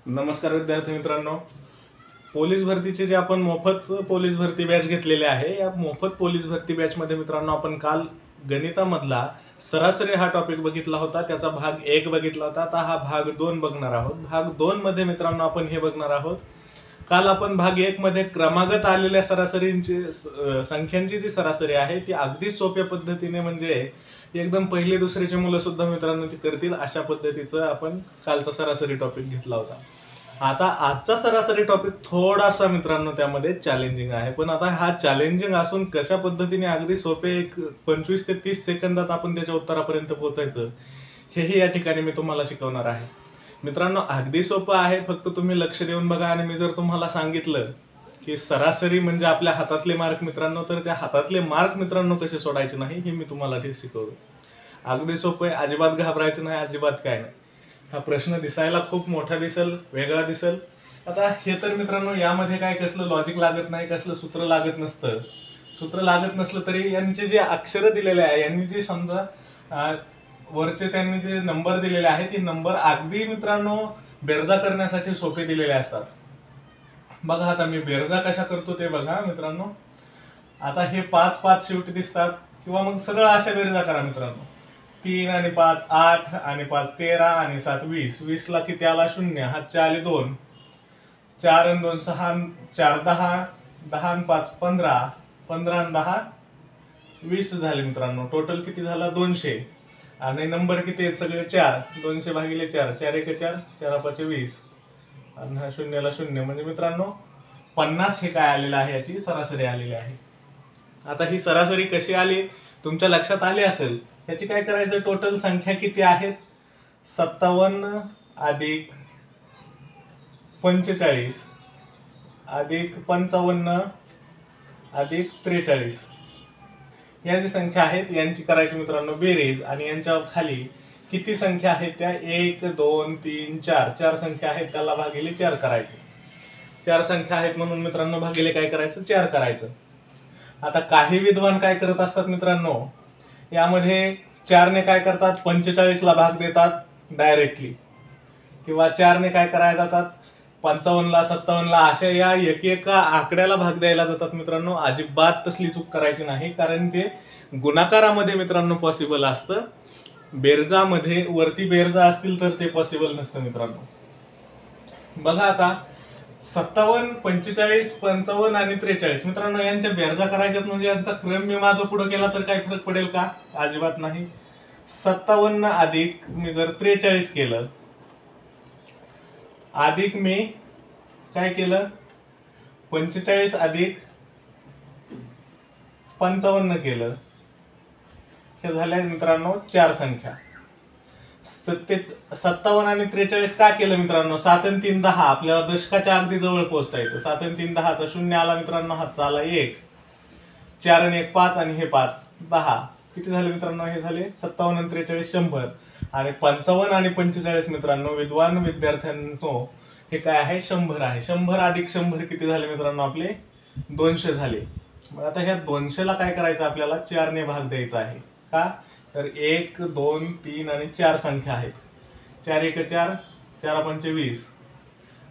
नमस्कार विद्यार्थी मित्रांनो, पोलीस भरतीचे जे आपण मोफत पोलीस भरती बॅच घेतलेले आहे, या मोफत पोलीस भरती बॅचमध्ये मित्रांनो आपण काल गणितामधला सरासरी हा टॉपिक बघितला होता. त्याचा भाग 1 बघितला होता. आता हा भाग 2 बघणार आहोत. भाग 2 मध्ये मित्रांनो आपण हे बघणार आहोत. काल आपण भाग 1 मध्ये क्रमागत आलेल्या सरासरींची संख्यांची जी सरासरी आहे ती अगदी सोप्या पद्धतीने म्हणजे एकदम पहिली दुसरीचे मुलं सुद्धा मित्रांनो ती करतील अशा पद्धतीचं आपण कालचा सरासरी टॉपिक घेतला होता. आता आजचा सरासरी टॉपिक थोडासा मित्रांनो त्यामध्ये चॅलेंजिंग आहे, पण आता हा चॅलेंजिंग असून कशा पद्धतीने अगदी सोपे एक 25 ते 30 सेकंदात आपण त्याच्या उत्तरापर्यंत पोहोचायचं हेही या ठिकाणी मी तुम्हाला शिकवणार आहे. मित्रांनो अगदी सोपं आहे, फक्त तुम्ही लक्ष देऊन बघा. आणि मी जर तुम्हाला सांगितलं की सरासरी म्हणजे आपल्या हातातले मार्क मित्रांनो, तर त्या हातातले मार्क मित्रांनो कसे सोडायचे नाही हे मी तुम्हाला ठीक शिकवतो. अगदी सोपं आहे, अजिबात घाबरायचं नाही, अजिबात काय नाही. हा प्रश्न दिसायला खूप मोठा दिसेल, वेगळा दिसेल. आता हे तर मित्रांनो यामध्ये काय कसलं लॉजिक लागत नाही, कसलं सूत्र लागत नसतं. सूत्र लागत नसलं तरी यांचे जे अक्षर दिलेले आहे, यांनी जे समजा वरचे त्यांनी जे नंबर दिलेले आहेत ते नंबर अगदी मित्रांनो बेरजा करण्यासाठी सोपे दिलेले असतात. बघा आता मी बेरजा कशा करतो ते बघा मित्रांनो. आता हे 5 5 शेवटी दिसतात, किंवा मग सरळ अशा बेरजा करा मित्रांनो. 3 आणि 5 8 आणि 5 13 आणि 7 20. 20 ला किती आला? 0. हातचे आले 2. 4 आणि 2 6, 4 10, 10 आणि 5 15, 15 आणि 10 20 झाले मित्रांनो. टोटल किती झाला? 200. आणि नंबर किती आहेत? सगळे 4. 200 भागिले 4, 4 1 4, 4 5 20 आणि हा 0 ला 0. म्हणजे मित्रांनो 50 हे काय आलेलं आहे, याची सरासरी आलेली आहे. आता ही सरासरी कशी आली तुमच्या लक्षात आली असेल. याची काय करायचं? टोटल संख्या किती आहेत? 57 अधिक 45 अधिक 55 अधिक 43 या जी संख्या आहेत यांची करायची मित्रांनो बेरीज. आणि यांच्या खाली किती संख्या आहेत त्या 1 2 3 4 4 संख्या आहेत, त्याला भागिले 4 करायचे. 4 संख्या आहेत म्हणून मित्रांनो भागिले काय करायचं? 4 करायचं. आता काही विद्वान काय करत असतात मित्रांनो, यामध्ये 4 ने काय करतात? 45 ला भाग देतात डायरेक्टली, किंवा 4 ने काय करायला जातात? 55 ला 57 ला अशा या एकेका आकड्याला भाग द्यायला जातात मित्रांनो. अजिबात तसली चूक करायची नाही, कारण ते गुणाकारामध्ये मित्रांनो पॉसिबल असतं. बेरजामध्ये वरती बेरजा असतील तर ते पॉसिबल नसतं मित्रांनो. बघा आता 57 45 55 आणि 43 मित्रांनो यांच्या बेरजा करायच्यात, म्हणजे यांचा क्रम मी मागं पुढे केला तर काय फरक पडेल का? अजिबात नाही. 57 अधिक मी जर 43 केलं, अधिक मी काय केलं? 45 अधिक 55 केलं. हे झाल्या मित्रांनो 4 संख्या. 57 आणि 43 का केलं मित्रांनो? 7 आणि 3 10, आपल्याला दशकाच्या अगदी जवळ पोहोचता येतं. 7 आणि 3 10 चा 0 आला मित्रांनो, हातचा आला 1. 4 आणि 1 5 आणि हे 5 10. किती झाले मित्रांनो? हे झाले 57 आणि 43 100. आणि 55 आणि 45 मित्रांनो विद्वान विद्यार्थ्यांनो हे काय आहे? 100 आहे. 100 अधिक 100 किती झाले मित्रांनो? आपले 200 झाले. मग आता ह्या 200 ला काय करायचं? आपल्याला 4 ने भाग द्यायचा आहे. का? तर 1 2 3 आणि 4 संख्या आहेत. 4 1 4, 4 5 20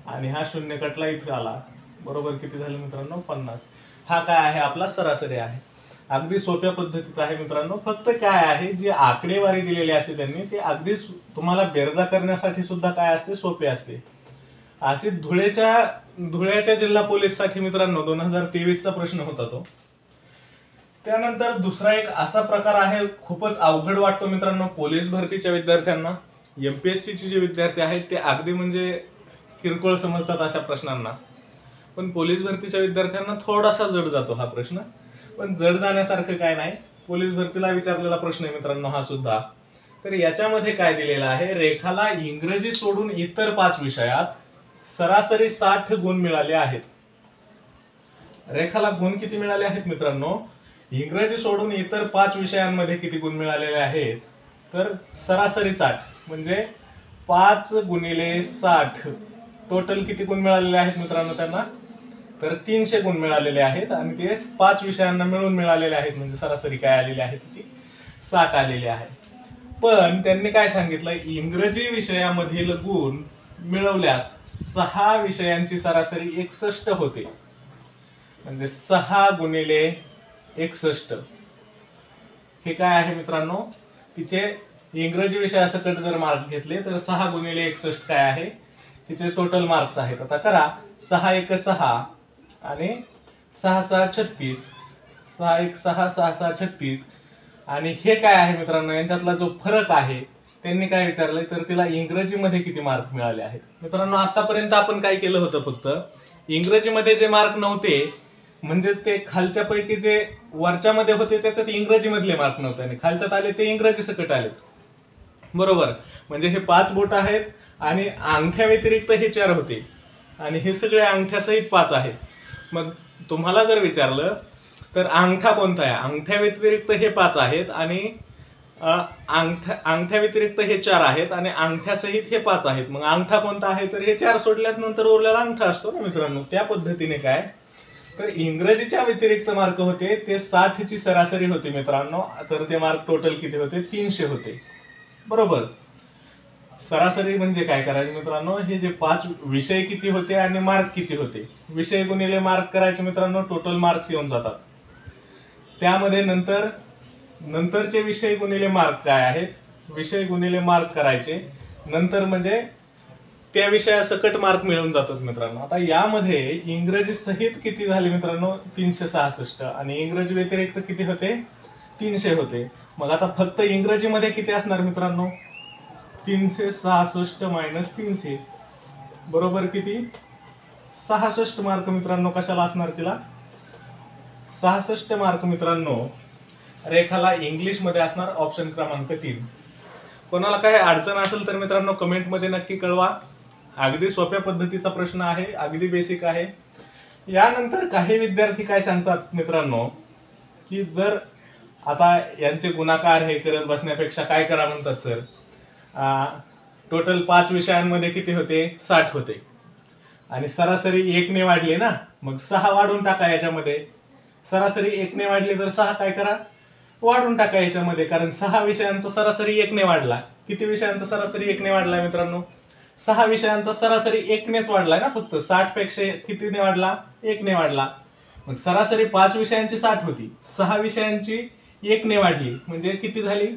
आणि हा 0 कटला इथे आला. बरोबर किती झाले मित्रांनो? 50. हा काय आहे? आपला सरासरी आहे. अगदी सोप्या पद्धतीत आहे मित्रांनो. फक्त काय आहे, जी आकडेवारी दिलेली असते त्यांनी ते अगदी तुम्हाला बेरजा करण्यासाठी सुद्धा काय असते? सोपे असते. अशी धुळ्याच्या जिल्हा पोलीस साठी मित्रांनो 2023 चा प्रश्न होता तो. त्यानंतर दुसरा एक असा प्रकार आहे, खूपच अवघड वाटतो मित्रांनो पोलीस भरतीच्या विद्यार्थ्यांना. एमपीएससी चे जे विद्यार्थी आहेत ते अगदी म्हणजे किरकोळ समजतात अशा प्रश्नांना, पण पोलीस भरतीच्या विद्यार्थ्यांना थोडासा जड जातो हा प्रश्न. पण जड जाण्यासारखं काय नाही. पोलीस भरतीला विचारलेला प्रश्न आहे मित्रांनो हा सुद्धा. तर याच्यामध्ये काय दिलेलं आहे? रेखाला इंग्रजी सोडून इतर 5 विषयात सरासरी 60 गुण मिळाले आहेत. रेखाला गुण किती मिळाले आहेत मित्रांनो? इंग्रजी सोडून इतर 5 विषयांमध्ये किती गुण मिळालेले आहेत? तर सरासरी 60, म्हणजे 5 गुणिले 60 टोटल किती गुण मिळालेले आहेत मित्रांनो त्यांना? तर 300 गुण मिळालेले आहेत. आणि ते 5 विषयांना मिळून मिळालेले आहेत, म्हणजे सरासरी काय आलेली आहे त्याची? 60 आलेली आहे. पण त्यांनी काय सांगितलं? इंग्रजी विषयामधील गुण मिळवल्यास 6 विषयांची सरासरी 61 होते. म्हणजे 6 गुणिले 61 हे काय आहे मित्रांनो, तिचे इंग्रजी विषयासकट जर मार्क घेतले तर 6 गुणिले 61 काय आहे, तिचे टोटल मार्क्स आहेत. आता करा, 6 1 6 आणि 6 6 36, 6 1 6 6 6 36. आणि हे काय आहे मित्रांनो, यांच्यातला जो फरक आहे त्यांनी काय विचारलंय तर तिला इंग्रजीमध्ये किती मार्क मिळाले आहेत. मित्रांनो आतापर्यंत आपण काय केलं होतं, फक्त इंग्रजीमध्ये जे मार्क नव्हते म्हणजेच ते खालच्या पैकी जे वरच्यामध्ये होते त्याच्यात इंग्रजी मधले मार्क नव्हते आणि खालच्यात आले ते इंग्रजी सकट आलेत. बरोबर, म्हणजे हे 5 बोट आहेत आणि अंगठ्या व्यतिरिक्त हे 4 होते आणि हे सगळे अंगठ्यासहित 5 आहेत. मग तुम्हाला जर विचारलं तर अंगठा कोणता आहे, अंगठ्या व्यतिरिक्त हे 5 आहेत आणि अंगठ्या व्यतिरिक्त हे 4 आहेत आणि अंगठ्यासहित हे 5 आहेत. मग अंगठा कोणता आहे तर हे 4 सोडल्यात नंतर उरलेला अंगठा असतो ना मित्रांनो. त्या पद्धतीने काय तर इंग्रजीच्या व्यतिरिक्त मार्क होते ते 60 ची सरासरी होती मित्रांनो. तर ते मार्क टोटल किती होते, 300 होते. बरोबर, सरासरी म्हणजे काय करायचे मित्रांनो, हे जे 5 विषय किती होते आणि मार्क किती होते, विषय गुणिले मार्क करायचे मित्रांनो, टोटल मार्क्स येऊन जातात. त्यामध्ये नंतरचे विषय गुणिले मार्क काय आहेत, विषय गुणिले मार्क करायचे नंतर म्हणजे त्या विषयासकट मार्क मिळून जातात मित्रांनो. आता यामध्ये इंग्रजी सहित किती झाले मित्रांनो, 366 आणि इंग्रजी व्यतिरिक्त किती होते, 300 होते. मग आता फक्त इंग्रजीमध्ये किती असणार मित्रांनो, 366 मायनस 300 बरोबर किती, 66 मार्क मित्रांनो. कशाला असणार तिला 66 मार्क मित्रांनो, रेखाला इंग्लिश मध्ये असणार, ऑप्शन क्रमांक 3. कोणाला काही अडचण असेल तर मित्रांनो कमेंट मध्ये नक्की कळवा. अगदी सोप्या पद्धतीचा प्रश्न आहे, अगदी बेसिक आहे. यानंतर काही विद्यार्थी काय सांगतात मित्रांनो की जर आता यांचे गुणाकार हे करत बसण्यापेक्षा काय करा म्हणतात सर, टोटल 5 विषयांमध्ये किती होते, 60 होते आणि सरासरी 1 ने वाढले ना, मग 6 वाढून टाका याच्यामध्ये. सरासरी 1 ने वाढली तर 6 काय करा, वाढून टाका याच्यामध्ये, कारण 6 विषयांचा सरासरी 1 ने वाढला. किती विषयांचा सरासरी 1 ने वाढलाय मित्रांनो, 6 विषयांचा सरासरी 1 नेच वाढलाय ना, फक्त 60 पेक्षा कितीने वाढला, 1 ने वाढला. मग सरासरी 5 विषयांची 60 होती, 6 विषयांची 1 ने वाढली म्हणजे किती झाली,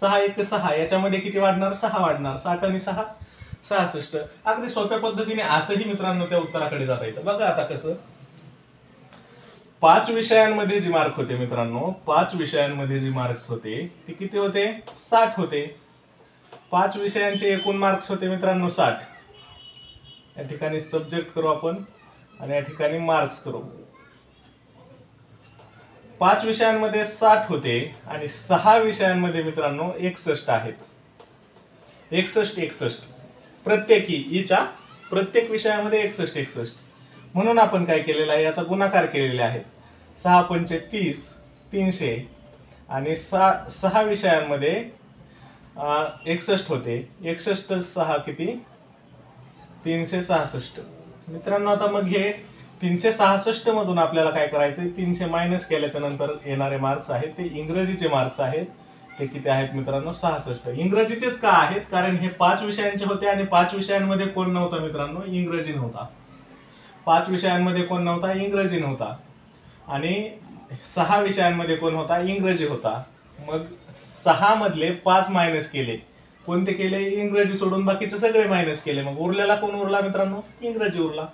6 1 6, याच्यामध्ये किती वाढणार, 6 वाढणार. 60 आणि 6 66. अगदी सोप्या पद्धतीने असंही मित्रांनो त्या उत्तराकडे जाता येतं. बघा आता कसं, 5 विषयांमध्ये जे मार्क होते मित्रांनो, 5 विषयांमध्ये जे मार्क्स होते ते किती होते, 60 होते. 5 विषयांचे एकूण मार्क्स होते मित्रांनो 60. या ठिकाणी सब्जेक्ट करू आपण आणि या ठिकाणी मार्क्स करू. 5 विषयांमध्ये 60 होते आणि 6 विषयांमध्ये मित्रांनो 61 आहेत. 61 प्रत्येकी, ईच्या प्रत्येक विषयामध्ये 61. म्हणून आपण काय केलेलं आहे, याचा गुणाकार केलेला आहे. 6 पंचे 30, 300 आणि 6 विषयांमध्ये 61 होते. 61 6 किती, 366 मित्रांनो. आता मग हे 366 मधून आपल्याला काय करायचंय, 300 मायनस केल्याच्या नंतर येणारे मार्क्स आहेत ते इंग्रजीचे मार्क्स आहेत. ते किती आहेत मित्रांनो, 66. इंग्रजीचेच का आहेत, कारण हे 5 विषयांचे होते आणि 5 विषयांमध्ये कोण नव्हता मित्रांनो, इंग्रजी नव्हता. 5 विषयांमध्ये कोण नव्हता, इंग्रजी नव्हता. आणि 6 विषयांमध्ये कोण होता, इंग्रजी होता. मग 6 मधले 5 मायनस केले, कोणते केले, इंग्रजी सोडून बाकीचे सगळे मायनस केले. मग उरलेला कोण उरला मित्रांनो, इंग्रजी उरला.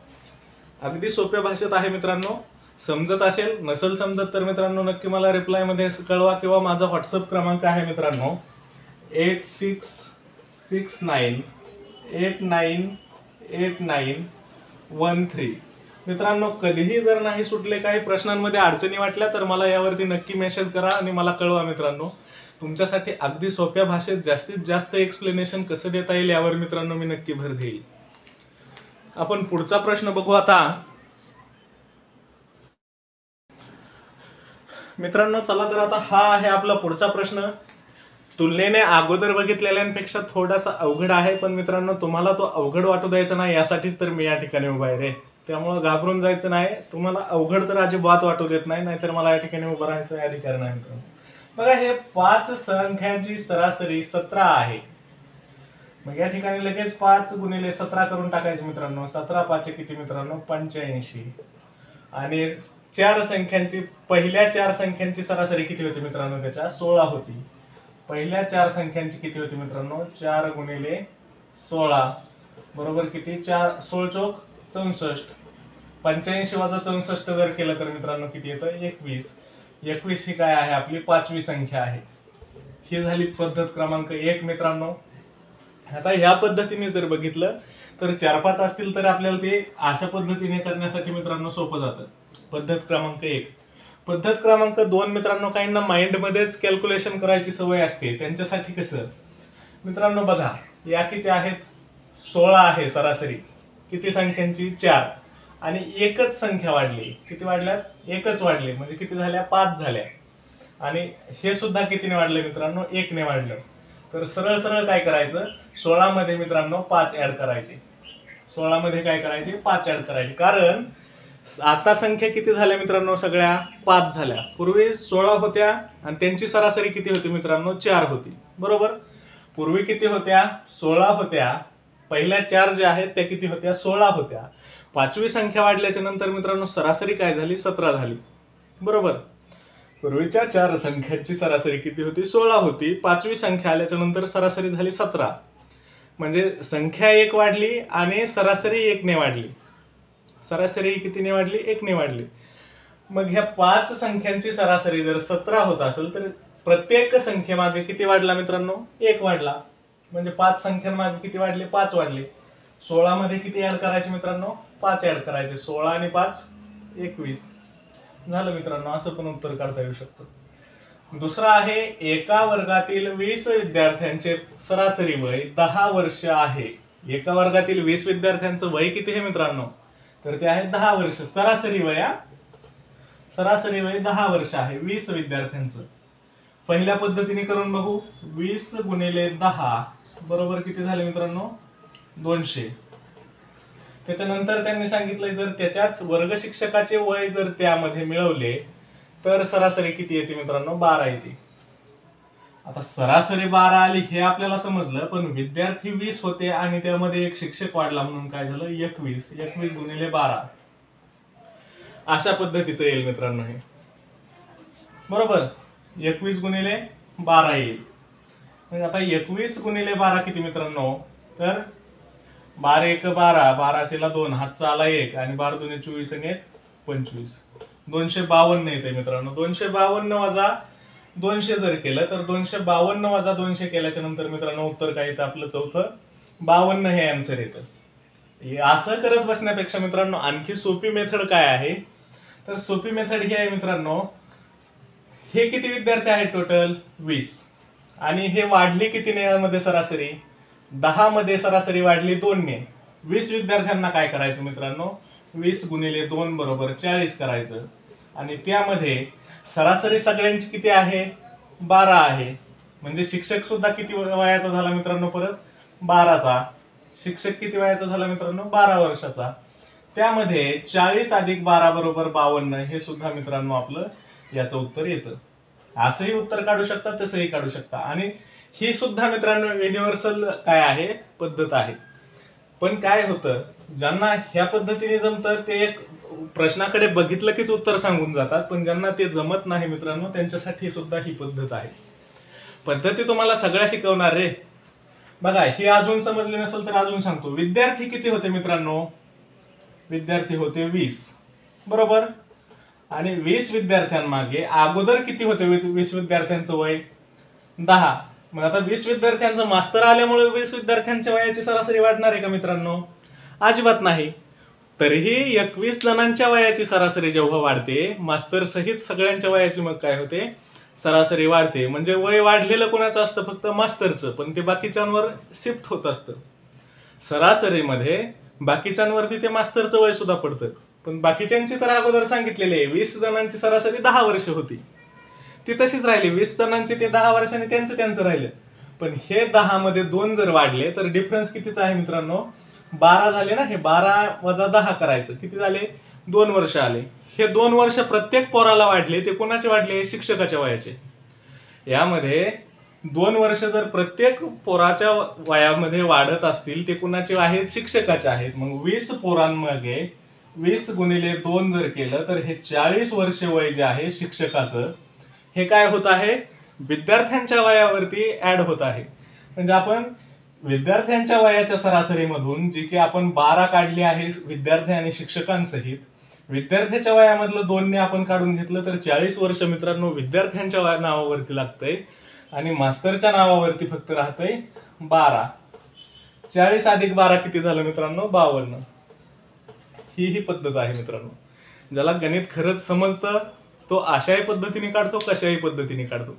अगदी सोप्या भाषेत आहे मित्रांनो. समजत असेल, नसेल समजत तर मित्रांनो नक्की मला रिप्लाय मध्ये कळवा किंवा माझा व्हॉट्सअप क्रमांक आहे मित्रांनो 8669898913. मित्रांनो कधीही जर नाही सुटले, काही प्रश्नांमध्ये अडचणी वाटल्या तर मला यावरती नक्की मेसेज करा आणि मला कळवा मित्रांनो. तुमच्यासाठी अगदी सोप्या भाषेत जास्तीत जास्त एक्सप्लेनेशन कसं देता येईल यावर मित्रांनो मी नक्की भर देईल. आपण पुढचा प्रश्न बघू आता मित्रांनो. चला तर आता हा आहे आपला पुढचा प्रश्न. तुलनेने अगोदर बघितलेल्यांपेक्षा थोडासा अवघड आहे, पण मित्रांनो तुम्हाला तो अवघड वाटू द्यायचा नाही यासाठीच तर मी या ठिकाणी उभा आहे रे. त्यामुळे घाबरून जायचं नाही. तुम्हाला अवघड तर अजिबात वाटू देत नाही, नाहीतर मला या ठिकाणी उभं राहायचं अधिकार नाही मित्रांनो. बघा, हे 5 संख्यांची सरासरी 17 आहे. मग या ठिकाणी लगेच 5 गुणिले 17 करून टाकायचे मित्रांनो. 17 5 किती मित्रांनो 85. आणि पहिल्या 4 संख्यांची सरासरी किती होती मित्रांनो त्याच्या 16 होती. पहिल्या 4 संख्यांची किती होती मित्रांनो 4 गुणिले 16 बरोबर किती 4 16 चौक 64. 85 वजा 64 जर केलं तर मित्रांनो किती येतं 21. 21 ही काय आहे आपली 5वी संख्या आहे. ही झाली पद्धत क्रमांक 1 मित्रांनो. आता या पद्धतीने जर बघितलं तर 4-5 असतील तर आपल्याला ते अशा पद्धतीने करण्यासाठी मित्रांनो सोपं जातं. पद्धत क्रमांक 1. पद्धत क्रमांक 2 मित्रांनो काहींना माइंड मध्येच कॅल्क्युलेशन करायची सवय असते. त्यांच्यासाठी कसं मित्रांनो बघा या किती आहेत 16 आहे सरासरी. किती संख्यांची 4 आणि एकच संख्या वाढली. किती वाढल्यात एकच वाढली म्हणजे किती झाल्या 5 झाल्या. आणि हे सुद्धा कितीने वाढले मित्रांनो 1 ने वाढलं. तर सरळ सरळ काय करायचं 16 मध्ये मित्रांनो 5 ऍड करायचे. 16 मध्ये काय करायचे 5 ऍड करायचे. कारण आता संख्या किती झाल्या मित्रांनो सगळ्या 5 झाल्या. पूर्वी 16 होत्या आणि त्यांची सरासरी किती होती मित्रांनो 4 होती बरोबर. पूर्वी किती होत्या 16 होत्या. पहिल्या 4 ज्या आहेत त्या किती होत्या 16 होत्या. 5वी संख्या वाढल्याच्या नंतर मित्रांनो सरासरी काय झाली 17 झाली बरोबर. पूर्वीच्या 4 संख्यांची सरासरी किती होती 16 होती. 5वी संख्या आल्याच्या नंतर सरासरी झाली 17. म्हणजे संख्या 1 वाढली आणि सरासरी 1 ने वाढली. सरासरी कितीने वाढली 1 ने वाढली. मग ह्या 5 संख्यांची सरासरी जर 17 होत असेल तर प्रत्येक संख्येमागे किती वाढला मित्रांनो 1 वाढला. म्हणजे 5 संख्यांमागे किती वाढले 5 वाढले. 16 मध्ये किती ऍड करायचे मित्रांनो 5 ऍड करायचे. 16 आणि 5 21 झालं मित्रांनो. असं पण उत्तर काढता येऊ शकतं. दुसरा आहे एका वर्गातील 20 विद्यार्थ्यांचे सरासरी वय 10 वर्ष आहे. एका वर्गातील 20 विद्यार्थ्यांचं वय किती आहे मित्रांनो तर ते आहे 10 वर्ष. सरासरी वय 10 वर्ष आहे 20 विद्यार्थ्यांचं. पहिल्या पद्धतीने करून बघू. 20 गुणिले 10 बरोबर किती झाले मित्रांनो 200. त्याच्यानंतर त्यांनी सांगितलंय जर त्याच्याच वर्ग शिक्षकाचे वय जर त्यामध्ये मिळवले तर सरासरी किती येते मित्रांनो 12 येते. आता सरासरी 12 आली हे आपल्याला समजलं. पण विद्यार्थी 20 होते आणि त्यामध्ये एक शिक्षक वाढला म्हणून काय झालं 21. 21 गुणिले 12 अशा पद्धतीचं येईल मित्रांनो हे बरोबर. 21 गुणिले 12 येईल. म्हणजे आता 21 गुणिले 12 किती मित्रांनो तर 12 1 12 12 ला 2 हातचा आला 1 आणि 12 2 24 आणि 1 25. 252 येते मित्रांनो. 252 वजा 200 जर केलं तर 252 वजा 200 केल्याच्या नंतर मित्रांनो उत्तर काय येतं आपलं चौथं 52 हे आन्सर येतं. असं करत बसण्यापेक्षा मित्रांनो आणखी सोपी मेथड काय आहे तर सोपी मेथड ही आहे मित्रांनो. हे किती विद्यार्थी आहेत टोटल 20 आणि हे वाढली कितीने यामध्ये सरासरी 10 मध्ये सरासरी वाढली 2 ने. 20 विद्यार्थ्यांना काय करायचं मित्रांनो 20 गुणिले 2 बरोबर 40 करायचं. आणि त्यामध्ये सरासरी सगळ्यांची किती आहे 12 आहे. म्हणजे शिक्षक सुद्धा किती वयाचा झाला मित्रांनो परत 12चा. शिक्षक किती वयाचा झाला मित्रांनो 12 वर्षाचा. त्यामध्ये 40 अधिक 12 बरोबर 52 हे सुद्धा मित्रांनो आपलं याचं उत्तर येतं. असंही उत्तर काढू शकता तसंही काढू शकता. आणि ही सुद्धा मित्रांनो युनिव्हर्सल काय आहे पद्धत आहे. पण काय होतं ज्यांना ह्या पद्धतीने जमतं ते एक प्रश्नाकडे बघितलं कीच उत्तर सांगून जातात. पण ज्यांना ते जमत नाही मित्रांनो त्यांच्यासाठी सुद्धा ही पद्धत आहे. पद्धती तुम्हाला सगळ्या शिकवणार रे. बघा ही अजून समजली नसेल तर अजून सांगतो. विद्यार्थी किती होते मित्रांनो विद्यार्थी होते 20 बरोबर. आणि 20 विद्यार्थ्यांमागे अगोदर किती होते 20 विद्यार्थ्यांचं वय 10. मग आता 20 विद्यार्थ्यांचं मास्तर आल्यामुळे 20 विद्यार्थ्यांच्या वयाची सरासरी वाढणार आहे का मित्रांनो अजिबात नाही. तरीही 21 जणांच्या वयाची सरासरी जेव्हा वाढते मास्तर सहित सगळ्यांच्या वयाची मग काय होते सरासरी वाढते. म्हणजे वय वाढलेलं कोणाचं असतं फक्त मास्तरचं. पण ते बाकीच्यांवर शिफ्ट होत असतं. सरासरीमध्ये बाकीच्यांवरती ते मास्तरचं वय सुद्धा पडतं. पण बाकीच्यांची तर अगोदर सांगितलेली आहे 20 जणांची सरासरी 10 वर्ष होती ती तशीच राहिली. 20 जणांची ते 10 वर्षांनी त्यांचं राहिलं. पण हे 10 मध्ये 2 जर वाढले तर डिफरन्स कितीचा आहे मित्रांनो 12 झाले ना. हे 12 वजा 10 करायचं किती झाले 2 वर्ष आले. हे 2 वर्ष प्रत्येक पोराला वाढले ते कोणाचे वाढले शिक्षकाच्या वयाचे. यामध्ये 2 वर्ष जर प्रत्येक पोराच्या वयामध्ये वाढत असतील ते कुणाचे आहेत, शिक्षकाचे आहेत. मग 20 पोरांमागे 20 गुणिले 2 जर केलं तर हे 40 वर्ष वय जे आहे शिक्षकाचं, हे काय होत आहे, विद्यार्थ्यांच्या वयावरती ऍड होत आहे. म्हणजे आपण विद्यार्थ्यांच्या वयाच्या सरासरीमधून जी की आपण 12 काढली आहे विद्यार्थी आणि शिक्षकांसहित, विद्यार्थ्याच्या वयामधलं 2 ने आपण काढून घेतलं तर 40 वर्ष मित्रांनो विद्यार्थ्यांच्या नावावरती लागतंय आणि मास्तरच्या नावावरती फक्त राहतंय 12. 40 अधिक 12 किती झालं मित्रांनो, 52. ही पद्धत आहे मित्रांनो. ज्याला गणित खरंच समजतं तो अशाही पद्धतीने काढतो, कशाही पद्धतीने काढतो.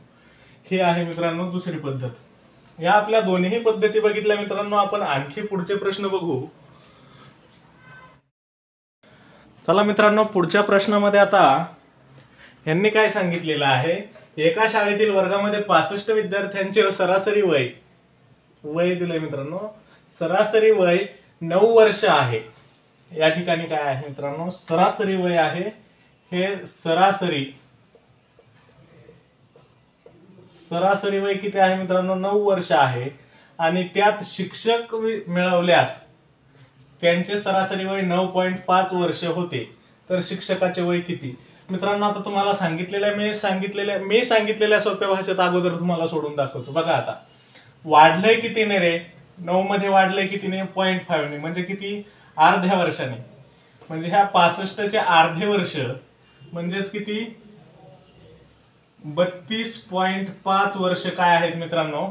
ही आहे मित्रांनो दुसरी पद्धत. या आपल्या दोन्ही पद्धती बघितल्या मित्रांनो. आपण आणखी पुढचे प्रश्न बघू. चला मित्रांनो, पुढच्या प्रश्नामध्ये आता यांनी काय सांगितलेलं आहे, एका शाळेतील वर्गामध्ये 65 विद्यार्थ्यांचे सरासरी वय दिलंय मित्रांनो. सरासरी वय 9 वर्ष आहे. या ठिकाणी काय आहे मित्रांनो, सरासरी वय आहे. हे सरासरी वय किती आहे मित्रांनो, 9 वर्ष आहे. आणि त्यात शिक्षक मिळवल्यास त्यांचे सरासरी वय 9.5 वर्ष होते. तर शिक्षकाचे वय किती मित्रांनो, आता तुम्हाला मी सांगितलेल्या सोप्या भाषेत अगोदर तुम्हाला सोडून दाखवतो. बघा आता वाढलंय कितीने रे, 9 मध्ये वाढलंय कितीने, 0.5 ने, म्हणजे किती, अर्ध्या वर्षाने. म्हणजे ह्या 65चे अर्धे वर्ष म्हणजेच किती, 32.5 वर्ष काय आहेत मित्रांनो,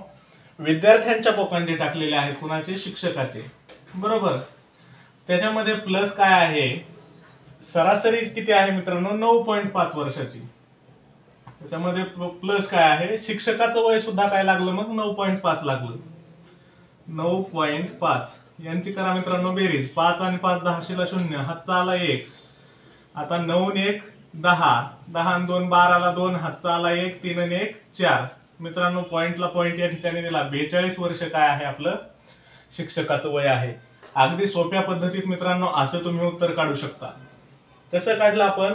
विद्यार्थ्यांच्या पोकांडी टाकलेले आहेत. कुणाचे, शिक्षकाचे. बरोबर. त्याच्यामध्ये प्लस काय आहे, सरासरी किती आहे मित्रांनो, 9.5 वर्षाची. त्याच्यामध्ये प्लस काय आहे, शिक्षकाचं वय सुद्धा काय लागलं, मग 9.5 लागलं. 9.5 यांची करा मित्रांनो बेरीज. 5 आणि 5 10 0, हातचा आला 1. आता 9 आणि 1 10, 10 आणि 2 12ला 2, हातचा आला 1, 3 आणि 1 4. मित्रांनो पॉइंटला पॉइंट या ठिकाणी दिला. 42 वर्ष काय आहे आपलं शिक्षकाचं वय आहे. अगदी सोप्या पद्धतीत मित्रांनो असं तुम्ही उत्तर काढू शकता. कसं काढलं आपण,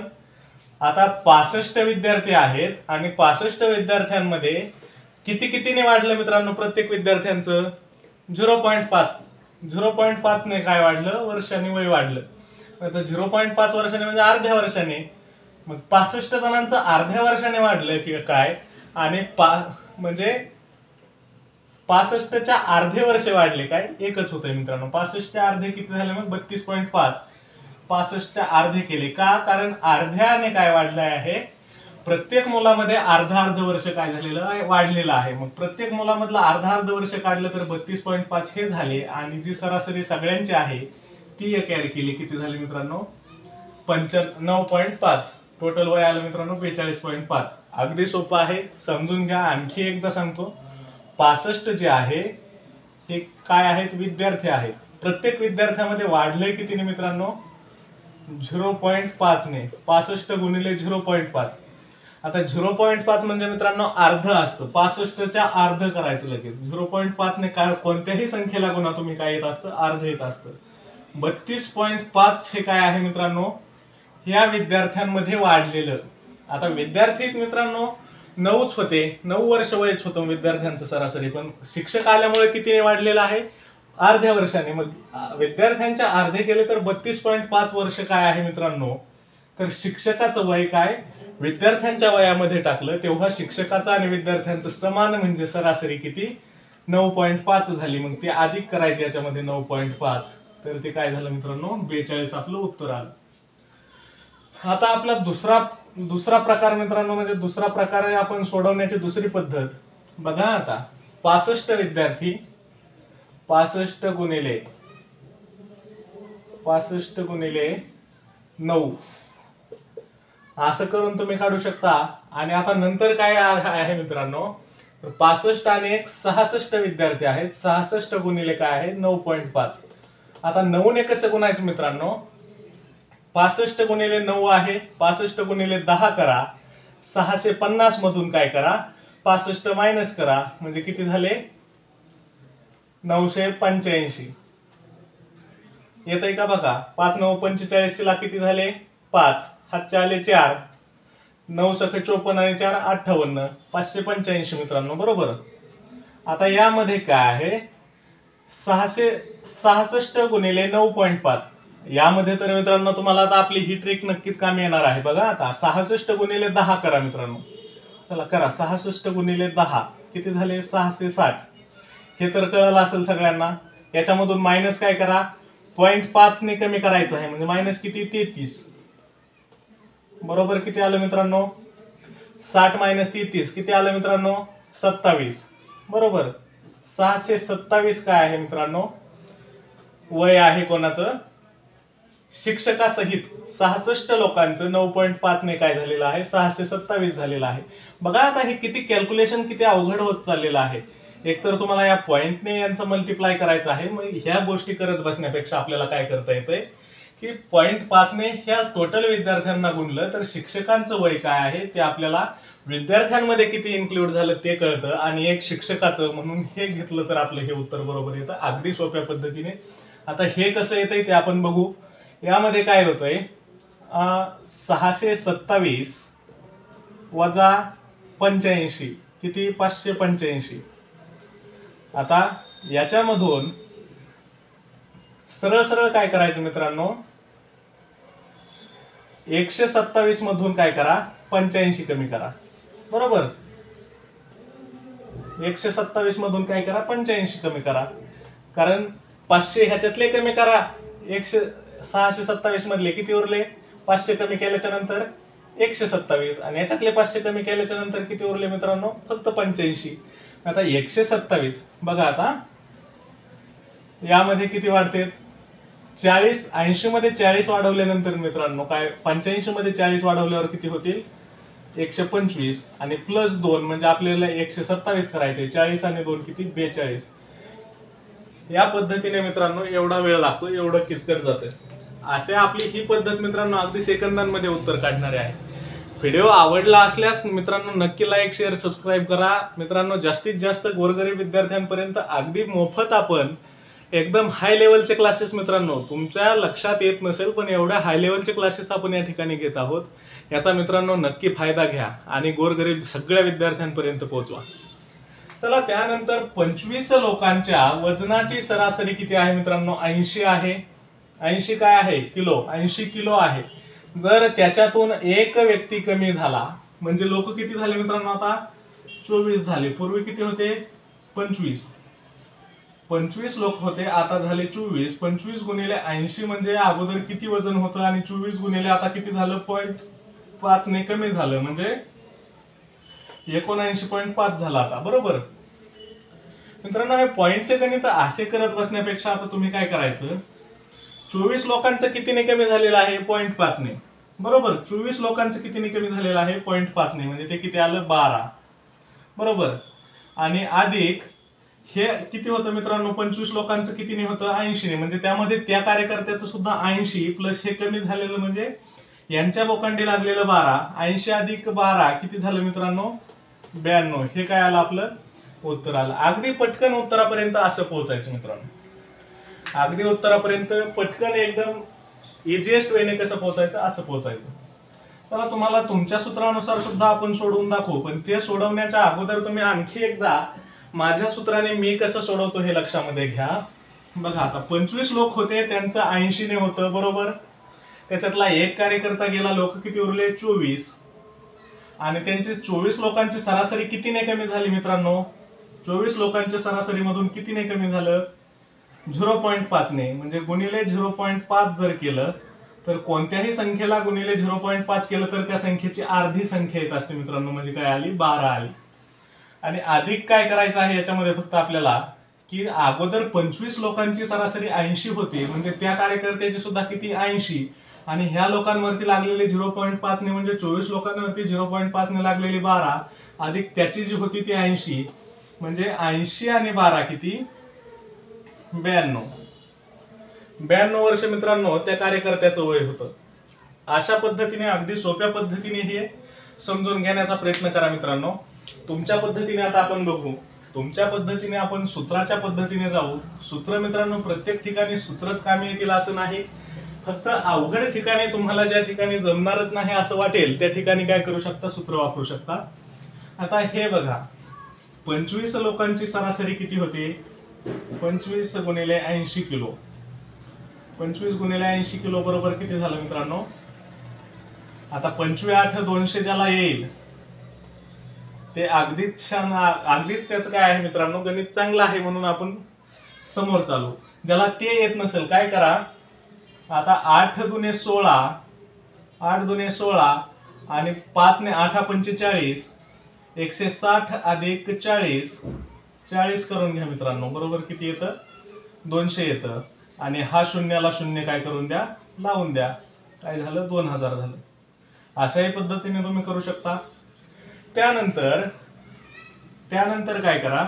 आता 65 विद्यार्थी आहेत आणि 65 विद्यार्थ्यांमध्ये कितीने वाढलं मित्रांनो, प्रत्येक विद्यार्थ्यांचं 0.5 ने काय वाढलं, वर्षांनी वय वाढलं. आता 0.5 वर्षाने म्हणजे अर्ध्या वर्षाने. मग 65 जणांचं अर्ध्या वर्षाने वाढलं की काय, आणि म्हणजे 65च्या अर्धे वर्ष वाढले काय, एकच होतंय मित्रांनो. 65च्या अर्धे किती झाले, मग 32.5. 65च्या अर्धे केले का, कारण अर्ध्याने काय वाढलं आहे, प्रत्येक मुलामध्ये अर्ध वर्ष काय झालेलं आहे, वाढलेलं आहे. मग प्रत्येक मुलामधलं अर्ध वर्ष काढलं तर 32.5 हे झाले. आणि जी सरासरी सगळ्यांची आहे ती एक ऍड केली, किती झाली मित्रांनो, 9.5. टोटल वय आलं मित्रांनो 42.5. अगदी सोपं आहे, समजून घ्या. आणखी एकदा सांगतो, 65 जे आहे हे काय आहेत, विद्यार्थी आहेत. प्रत्येक विद्यार्थ्यामध्ये वाढलंय कितीने मित्रांनो, 0.5 ने. 65 गुणिले 0.5. आता 0.5 म्हणजे मित्रांनो अर्ध असतं. 65च्या अर्ध करायचं लगेच. 0.5 ने काय, कोणत्याही संख्येला गुणा तुम्ही काय येत असतं, अर्ध येत असतं. 32.5 हे काय आहे मित्रांनो, या विद्यार्थ्यांमध्ये वाढलेलं. आता विद्यार्थी मित्रांनो 9च होते, 9 वर्ष वयच होतं विद्यार्थ्यांचं सरासरी. पण शिक्षक आल्यामुळे कितीने वाढलेलं आहे, अर्ध्या वर्षाने. मग विद्यार्थ्यांच्या अर्धे केले तर 32.5 वर्ष काय आहे मित्रांनो, तर शिक्षकाचं वय काय, विद्यार्थ्यांच्या वयामध्ये टाकलं तेव्हा शिक्षकाचं आणि विद्यार्थ्यांचं समान, म्हणजे सरासरी किती, 9.5 झाली. मग ती अधिक करायची याच्यामध्ये 9.5, तर ते काय झालं मित्रांनो, 42 आपलं उत्तर आलं. आता आपला दुसरा प्रकार मित्रांनो, म्हणजे दुसरा प्रकारे आपण सोडवण्याची दुसरी पद्धत बघा. आता 65 विद्यार्थी, 65 गुणिले 9 असं करून तुम्ही काढू शकता. आणि आता नंतर काय आहे मित्रांनो, 65 आणि 1 66 विद्यार्थी आहेत. 66 गुणिले काय आहे, 9.5. आता 9 ने कसं गुणायचं मित्रांनो, 65 गुणिले 9 आहे, 65 गुणिले 10 करा, 650 मधून काय करा, 65 मायनस करा, म्हणजे किती झाले, 985. येतंय का बघा. 5 9 45 ला किती झाले, 5, हातचे आले 4, 9 सखे 54 आणि 4 58, 585 मित्रांनो. बरोबर. आता यामध्ये काय आहे 666 गुणिले 9.5. यामध्ये तर मित्रांनो तुम्हाला आता आपली ही ट्रिक नक्कीच कामी येणार आहे. बघा आता 66 गुणिले 10 करा मित्रांनो. चला करा 66 गुणिले 10 किती झाले 660. हे तर कळलं असेल सगळ्यांना. याच्यामधून मायनस काय करा 0.5 ने कमी करायचं आहे म्हणजे मायनस किती 33. बरोबर किती आलं मित्रांनो 60 मायनस 33 किती आलं मित्रांनो 27. बरोबर 627 काय आहे मित्रांनो वय आहे कोणाचं शिक्षकासहित 66 लोकांचं 9.5 ने काय झालेलं आहे 627 झालेलं आहे. बघा आता हे किती कॅल्क्युलेशन किती अवघड होत चाललेलं आहे. एकतर तुम्हाला या पॉइंटने यांचं मल्टिप्लाय करायचं आहे. मग ह्या गोष्टी करत बसण्यापेक्षा आपल्याला काय करता येतंय की 0.5 ने ह्या टोटल विद्यार्थ्यांना गुणलं तर शिक्षकांचं वय काय आहे ते आपल्याला विद्यार्थ्यांमध्ये किती इन्क्लूड झालं ते कळतं आणि एक शिक्षकाचं म्हणून हे घेतलं तर आपलं हे उत्तर बरोबर येतं अगदी सोप्या पद्धतीने. आता हे कसं येतंय ते आपण बघू. यामध्ये काय होतंय 627 वजा 85 किती 585. आता याच्यामधून सरळ सरळ काय करायचं मित्रांनो 127 मधून काय करा 85 कमी करा. बरोबर 127 मधून काय करा 85 कमी करा. कारण 500 ह्याच्यातले कमी करा 627 मधले किती उरले 500 कमी केल्याच्या नंतर 127 आणि याच्यातले 500 कमी केल्याच्या नंतर किती उरले मित्रांनो फक्त 85. आता 127 बघा आता यामध्ये किती वाढते 40 80 मध्ये 40 वाढवल्यानंतर मित्रांनो काय 85 मध्ये 40 वाढवल्यावर किती होतील 125 आणि प्लस 2 म्हणजे आपल्याला 127 करायचे 40 आणि 2 किती 42. या पद्धतीने मित्रांनो एवढा वेळ लागतो एवढं किचकट जातं. असे आपली ही पद्धत मित्रांनो अगदी सेकंदांमध्ये उत्तर काढणारे आहे. व्हिडिओ आवडला असल्यास मित्रांनो नक्की लाईक शेअर सबस्क्राईब करा. मित्रांनो जास्तीत जास्त गोरगरीब विद्यार्थ्यांपर्यंत अगदी मोफत आपण एकदम हाय लेवलचे क्लासेस मित्रांनो तुमच्या लक्षात येत नसेल पण एवढ्या हाय लेवलचे क्लासेस आपण या ठिकाणी घेत आहोत. याचा मित्रांनो नक्की फायदा घ्या आणि गोरगरीब सगळ्या विद्यार्थ्यांपर्यंत पोहोचवा. चला त्यानंतर 25 लोकांच्या वजनाची सरासरी किती आहे मित्रांनो 80 आहे. 80 काय आहे किलो 80 किलो आहे. जर त्याच्यातून एक व्यक्ती कमी झाला म्हणजे लोक किती झाले मित्रांनो आता 24 झाले. पूर्वी किती होते 25 लोक होते आता झाले 24. 25 गुणिले 80 म्हणजे अगोदर किती वजन होतं आणि 24 गुणिले आता किती झालं 0.5 ने कमी झालं म्हणजे 79.5 झाला आता. बरोबर मित्रांनो हे पॉइंटचे गणित असे करत बसण्यापेक्षा आता तुम्ही काय करायचं 24 लोकांचं कितीने कमी झालेलं आहे 0.5 ने. बरोबर 24 लोकांचं कितीने कमी झालेलं आहे 0.5 ने म्हणजे ते किती आलं 12. बरोबर आणि अधिक हे किती होतं मित्रांनो 25 लोकांचं कितीने होतं 80 ने म्हणजे त्यामध्ये त्या कार्यकर्त्याचं सुद्धा 80 प्लस हे कमी झालेलं म्हणजे यांच्या बोकांडी लागलेलं 12. 80 अधिक 12 किती झालं मित्रांनो 92. हे काय आलं आपलं उत्तर आलं. अगदी पटकन उत्तरापर्यंत असं पोहोचायचं मित्रांनो. अगदी उत्तरापर्यंत पटकन एकदम इझिएस्ट वेने कसं पोहोचायचं असं पोहोचायचं. चला तुम्हाला तुमच्या सूत्रानुसार सुद्धा आपण सोडवून दाखवू पण ते सोडवण्याच्या अगोदर तुम्ही आणखी एकदा माझ्या सूत्राने मी कसं सोडवतो हे लक्षामध्ये घ्या. बघा आता 25 लोक होते त्यांचं 80 ने होतं. बरोबर त्याच्यातला एक कार्यकर्ता गेला लोक किती उरले 24 आणि त्यांची 24 लोकांची सरासरी कितीने कमी झाली मित्रांनो 24 लोकांच्या सरासरी मधून कितीने कमी झालं 0.5 ने म्हणजे गुणिले 0.5 जर केलं तर कोणत्याही संख्येला गुणिले 0.5 केलं तर त्या संख्येची अर्धी संख्या येत असते मित्रांनो म्हणजे काय आली 12 आली. आणि अधिक काय करायचं आहे याच्यामध्ये फक्त आपल्याला की अगोदर 25 लोकांची सरासरी 80 होती म्हणजे त्या कार्यकर्त्याची सुद्धा किती 80 आणि ह्या लोकांवरती लागलेली 0.5 ने म्हणजे 24 लोकांवरती 0.5 ने लागलेली 12 अधिक त्याची जी होती ती 80 म्हणजे 80 आणि 12 किती 92 वर्ष मित्रांनो त्या कार्यकर्त्याचं वय होतं. अशा पद्धतीने अगदी सोप्या पद्धतीने हे समजून घेण्याचा प्रयत्न करा मित्रांनो. तुमच्या पद्धतीने आता आपण बघू. तुमच्या पद्धतीने आपण सूत्राच्या पद्धतीने जाऊ. सूत्र मित्रांनो प्रत्येक ठिकाणी सूत्रच कामी येतील असं नाही. फक्त अवघड ठिकाणी तुम्हाला ज्या ठिकाणी जमणारच नाही असं वाटेल त्या ठिकाणी काय करू शकता सूत्र वापरू शकता. आता हे बघा 25 लोकांची सरासरी किती होती? 25 गुणिले 80 किलो. 25 गुणिले 80 किलो बरोबर किती झालं मित्रांनो? आता 25 200 ज्याला येईल ते अगदीच त्याचं काय आहे मित्रांनो, गणित चांगलं आहे म्हणून आपण समोर चालू. ज्याला ते येत नसेल काय करा, आता 8 दुने 16, 8 दुने 16 आणि 5 ने 8 45, 160 अधिक 40 करून घ्या मित्रांनो. बरोबर किती येतं? 200 येतं. आणि हा शून्याला शून्य काय करून द्या, लावून द्या. काय झालं? 2000 झालं. अशाही पद्धतीने तुम्ही करू शकता. त्यानंतर काय करा,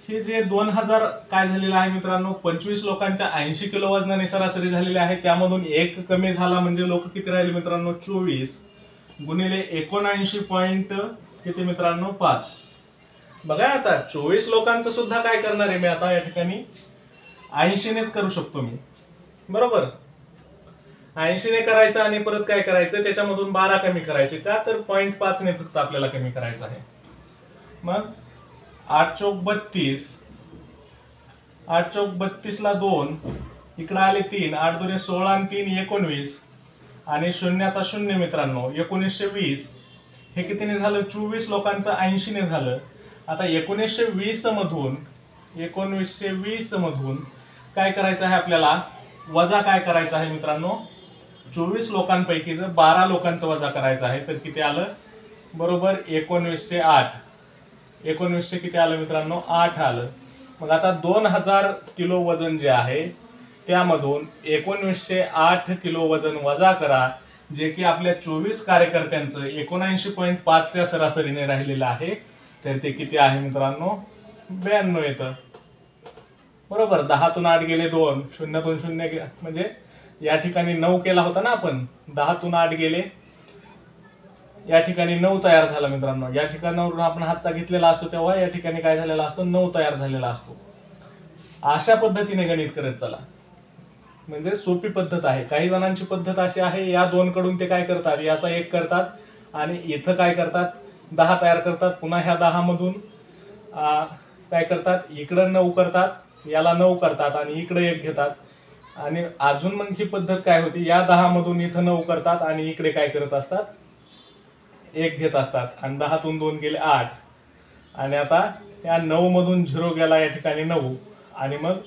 हे जे 2000 काय झालेलं आहे मित्रांनो, 25 लोकांच्या 80 किलो वजनाने सरासरी झालेले आहे. त्यामधून एक कमी झाला म्हणजे लोक किती राहिले मित्रांनो? 24 गुणिले 79 पॉइंट किती मित्रांनो? 5. बघा आता 24 लोकांचं सुद्धा काय करणार आहे मी आता या ठिकाणी 80 नेच करू शकतो मी. बरोबर, 80 ने करायचं आणि परत काय करायचं, त्याच्यामधून 12 कमी करायचे. का तर 0.5 ने फक्त आपल्याला कमी करायचं आहे. मग 8 चौक 32, 8 चौक 32 ला 2, इकडे आले 3, 8 दुने 16 आणि 3 19 आणि शून्याचा शून्य मित्रांनो 1920. हे कितीने झालं? 24 लोकांचं 80 ने झालं. आता 1920 मधून काय करायचं आहे आपल्याला? वजा काय करायचं आहे मित्रांनो? 24 लोकांपैकी जर 12 लोकांचं वजा करायचं आहे तर किती आलं? बरोबर 1908. 1900 किती आलं मित्रांनो? 8 आलं. मग आता 2000 किलो वजन जे आहे त्यामधून 1908 किलो वजन वजा करा, जे की आपल्या 24 कार्यकर्त्यांचं 79.5 सरासरीने राहिलेलं आहे. तर ते किती आहे मित्रांनो? 92 येतं. बरोबर, 10 तून 8 गेले 2, 0 तून 0 म्हणजे या ठिकाणी 9 केला होता ना आपण. 10 तून 8 गेले, या ठिकाणी 9 तयार झाला मित्रांनो. या ठिकाणावरून आपण हातचा घेतलेला असतो तेव्हा या ठिकाणी काय झालेला असतो? 9 तयार झालेला असतो. अशा पद्धतीने गणित करत चला, म्हणजे सोपी पद्धत आहे. काही जणांची पद्धत अशी आहे, या 2 कडून ते काय करतात, याचा 1 करतात आणि इथं काय करतात, 10 तयार करतात. पुन्हा ह्या 10 मधून काय करतात, इकडं 9 करतात, याला 9 करतात आणि इकडे 1 घेतात. आणि अजून मग ही पद्धत काय होती, या 10 मधून इथं 9 करतात आणि इकडे काय करत असतात, 1 घेत असतात. आणि 10 तून 2 गेले 8 आणि आता या 9 मधून 0 गेला या ठिकाणी 9 आणि मग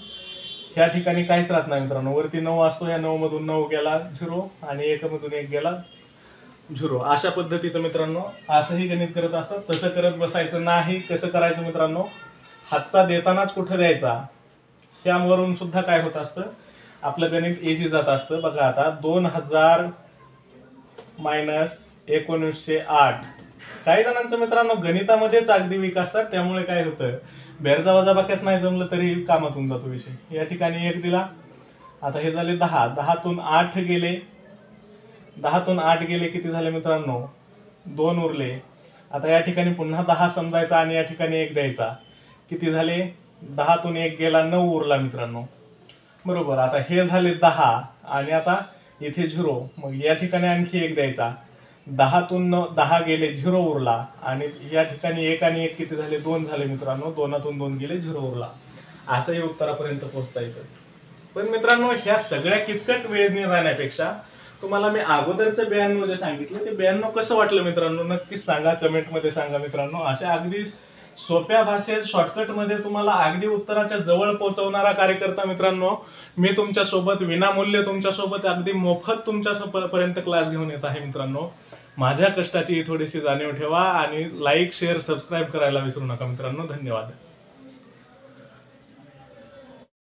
या ठिकाणी काहीच राहत नाही मित्रांनो. वरती 9 असतो, या 9 मधून 9 गेला 0 आणि 1 मधून 1 गेला 0. अशा पद्धतीचं मित्रांनो असंही गणित करत असतात. तसं करत बसायचं नाही. कसं करायचं मित्रांनो, हातचा देतानाच कुठं द्यायचा, त्यावरून सुद्धा काय होत असतं, आपलं गणित इझी जात असतं. बघा आता 2000 मायनस 1908. काही जणांचं मित्रांनो गणितामध्येच अगदी वीक असतात, त्यामुळे काय होतं, बेरजा वजाबाकीच नाही जमलं तरी कामातून जातो विषय. या ठिकाणी 1 दिला. आता हे झाले 10, 10 तून 8 गेले, 10 तून 8 गेले किती झाले मित्रांनो? 2 उरले. आता या ठिकाणी पुन्हा 10 समजायचा आणि या ठिकाणी 1 द्यायचा. किती झाले? 10 तून 1 गेला 9 उरला मित्रांनो. बरोबर, आता हे झाले 10 आणि आता इथे 0. मग या ठिकाणी आणखी 1 द्यायचा. 10 तून 10 गेले 0 उरला आणि या ठिकाणी 1 आणि 1 किती झाले? 2 झाले मित्रांनो. 2 तून 2 गेले 0 उरला. असंही उत्तरापर्यंत पोहोचता येतं. पण मित्रांनो ह्या सगळ्या किचकट वेळेने जाण्यापेक्षा तुम्हाला मी अगोदरचं 92 जे सांगितलं ते 92 कसं वाटलं मित्रांनो, नक्कीच सांगा, कमेंटमध्ये सांगा मित्रांनो. अशा अगदी सोप्या भाषेत शॉर्टकटमध्ये तुम्हाला अगदी उत्तराच्या जवळ पोहोचवणारा कार्यकर्ता मित्रांनो मी तुमच्या सोबत विनामूल्य, तुमच्या सोबत अगदी मोफत तुमच्या पर्यंत क्लास घेऊन येत आहे मित्रांनो. माझ्या कष्टाची थोडीशी जाणीव ठेवा आणि लाईक, शेअर, सबस्क्राईब करायला विसरू नका मित्रांनो. धन्यवाद.